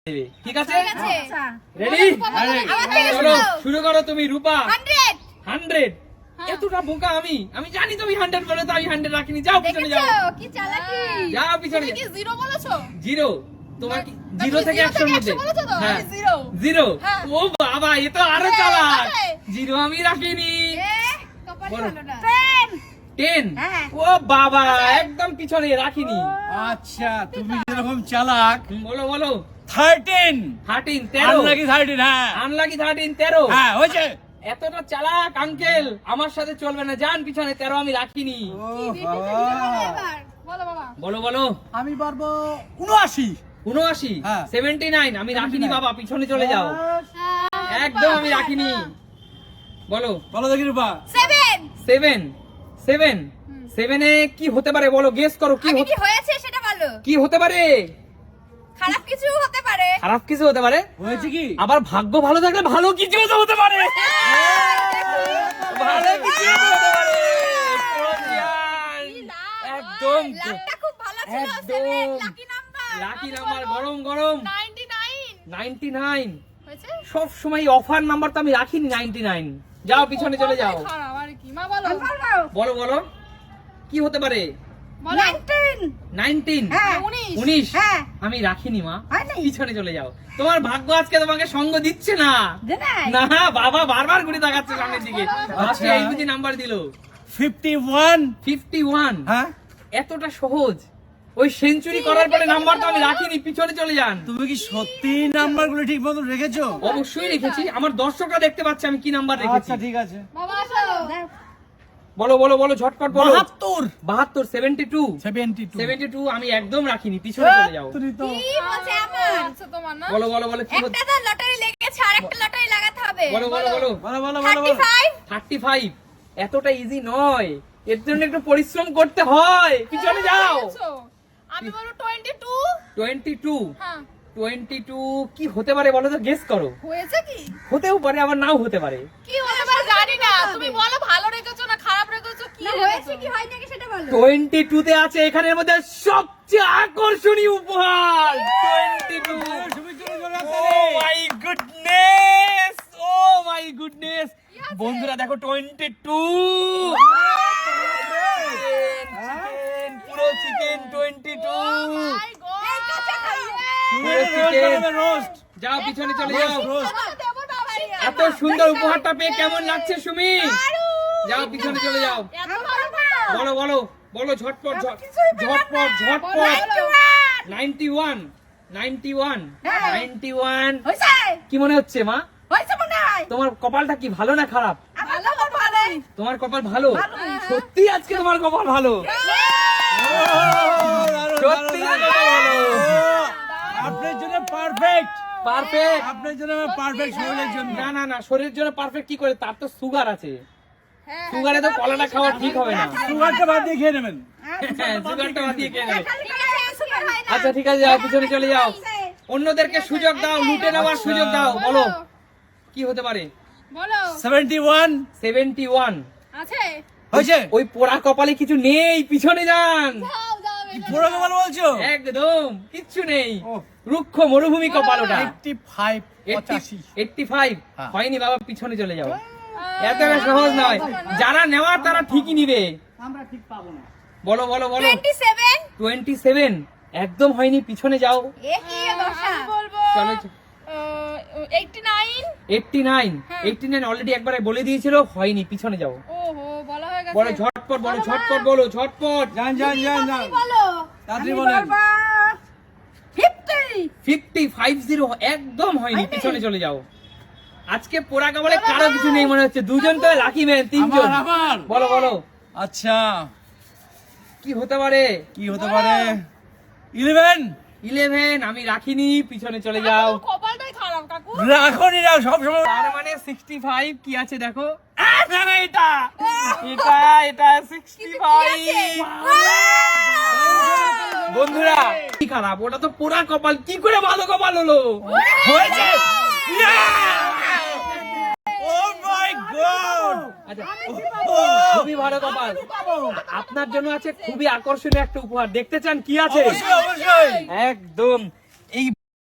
ঠিক আছে রেডি চলো শুরু করো তুমি রূপা 100 এতটা বোকা আমি জানি তুমি 100 বলে তো আমি 100 রাখিনি যাও পিছনে যাও কি চালাকি যাও পিছনে তুমি কি জিরো বলেছো জিরো তোমার কি জিরো থেকে 100 এর মধ্যে হ্যাঁ জিরো ও বাবা এ তো আরো চালাক জিরো আমি রাখিনি কপাল ভালো না 10 ও বাবা একদম পিছনে রাখিনি আচ্ছা তুমি যেরকম চালাক বলো বলো 13 13 আনলাকি 13 হ্যাঁ আনলাকি 13 হ্যাঁ হয়েছে এতটা চালাক আঙ্কেল আমার সাথে চলবে না যান পিছনে 13 আমি রাখিনি বলো বাবা বলো বলো আমি পারবো 79 79 হ্যাঁ। 79 আমি রাখিনি বাবা পিছনে চলে যাও একদম আমি রাখিনি বলো বলো দেখি রূপা 7 7 এ কি হতে পারে বলো গেস করো আগে কি হয়েছে সেটা বলো কি হতে পারে খারাপ কিছু হতে পারে খারাপ কিছু হতে পারে হয়েছে কি আবার ভাগ্য ভালো থাকলে ভালো কিছু হতে পারে ভালো কিছু হতে পারে একদম লাকটা খুব ভালো ছিল একদম। 7 লাকি নাম্বার লাকি নাম্বার গরম গরম 99 হয়েছে সব সময় অফার নাম্বার তো আমি রাখিনি 99 যাও পিছনে চলে যাও খারাপ আর কি মা বলো বলো বলো কি হতে পারে 19 19 আমি রাখিনি মা পিছনে চলে যাও তোমার ভাগ্য আজকে তোমাকে সঙ্গ দিচ্ছে না না বাবা বারবার ঘুরে তাকাচ্ছে সামনের দিকে আজকে এই বুঝি নাম্বার দিল 51 51 হ্যাঁ এতটা সহজ ওই সেঞ্চুরি করার পরে নাম্বার তো আমি রাখিনি পিছনে চলে যান তুমি কি সত্যি নাম্বারগুলো ঠিক মতো রেখেছো অবশ্যই রেখেছি আমার দর্শকরা দেখতে পাচ্ছে আমি কি নাম্বার রেখেছি আচ্ছা ঠিক আছে বাবা আসো বলো বলো বলো ঝটপট বলো 72 72 72 72 আমি একদম রাখিনি পিছনে চলে যাও তুমি তো কি বলছে আমার আচ্ছা তোমার না বলো বলো বলো কি একটা তো লটারি লেগেছে আর একটা লটারি লাগাতে হবে বলো বলো বলো বলো বলো বলো 35 35 এতটা ইজি নয় এর জন্য একটু পরিশ্রম করতে হয় পিছনে যাও আমি বলবো 22 22 হ্যাঁ 22 কি হতে পারে বলো তো গেস করো হয়েছে কি হতেও পারে আবার নাও হতে পারে কি হতে পারে জানি না তুমি বলো ভালো রেখেছো না খারাপ রেখেছো কি হয়েছে কি হয় নাকি সেটা বলো 22 তে আছে এখানের মধ্যে সবচেয়ে আকর্ষণীয় উপহার 22 ও my goodness oh my goodness বন্ধুরা দেখো 22 পুরো চিকেন 22 রোস্ট যাও পিছনে চলে যাও রোস্ট এত সুন্দর উপহারটা পেয়ে কেমন লাগছে সুমি যাও পিছনে চলে যাও বলো বলো বলো ঝটপট ঝটপট ঝটপট 91 কি মনে হচ্ছে মা তোমার কপালটা কি ভালো না খারাপ তোমার কপাল ভালো সত্যি আজকে তোমার কপাল ভালো সত্যি কপাল ভালো আপনার জন্য পারফেক্ট পারফেক্ট আপনার জন্য পারফেক্ট শরীরের জন্য না না না শরীরের জন্য পারফেক্ট কি করে তার তো সুগার আছে সুগারে তো কলাটা খাওয়া ঠিক হবে না সুগারটা বাদ দিয়ে খেয়ে নেবেন সুগারটা বাদ দিয়ে খেয়ে নেবে আচ্ছা ঠিক আছে যাও পিছনে চলে যাও অন্যদেরকে সুযোগ দাও লুটে নেওয়ার সুযোগ দাও বলো কি হতে পারে বলো 71 71 আছে হয়েছে ওই পোড়া কপালে কিছু নেই পিছনে যান যাও যাও পুরো কপাল বলছো একদম কিচ্ছু নেই ও। রুক্ষ মরুভূমি কপাল ওটা 85 85 85 হ্যাঁ। হয়নি বাবা পিছনে চলে যাও এতটা সহজ নয় যারা নেওয়ার তারা ঠিকই নিবে আমরা ঠিক পাবো না বলো বলো বলো 27 27 একদম হয়নি পিছনে যাও এ কি দশা আমি বলবো চলো 89 89 অলরেডি একবার বলে দিয়েছিল হয়নি পিছনে যাও ওহো বলা হয়ে গেছে বলো ঝটপট বলো ঝটপট বলো ঝটপট যান যান যান যান বলো তাড়াতাড়ি বলেন 50 একদম হয়নি পিছনে চলে যাও আজকে পোড়া কপালে কারো কিছু নেই মনে হচ্ছে দুজন তো লাকি ম্যান তিনজন আমার বলো বলো আচ্ছা কি হতে পারে কি হতে পারে 11 11 আমি রাখিনি পিছনে চলে যাও কপালটাই খারাপ কাকু রাখনি না সব সময় তার মানে 65 কি আছে দেখো না না এটা এটা এটা 65 বন্ধুরা কি খারাপ ওটা তো পোড়া কপাল কি করে ভালো কপাল হলো হয়েছে ও মাই গড আচ্ছা খুবই ভালো কপাল আপনার জন্য আছে খুবই আকর্ষণীয় একটা উপহার দেখতে চান কি আছে অবশ্যই অবশ্যই একদম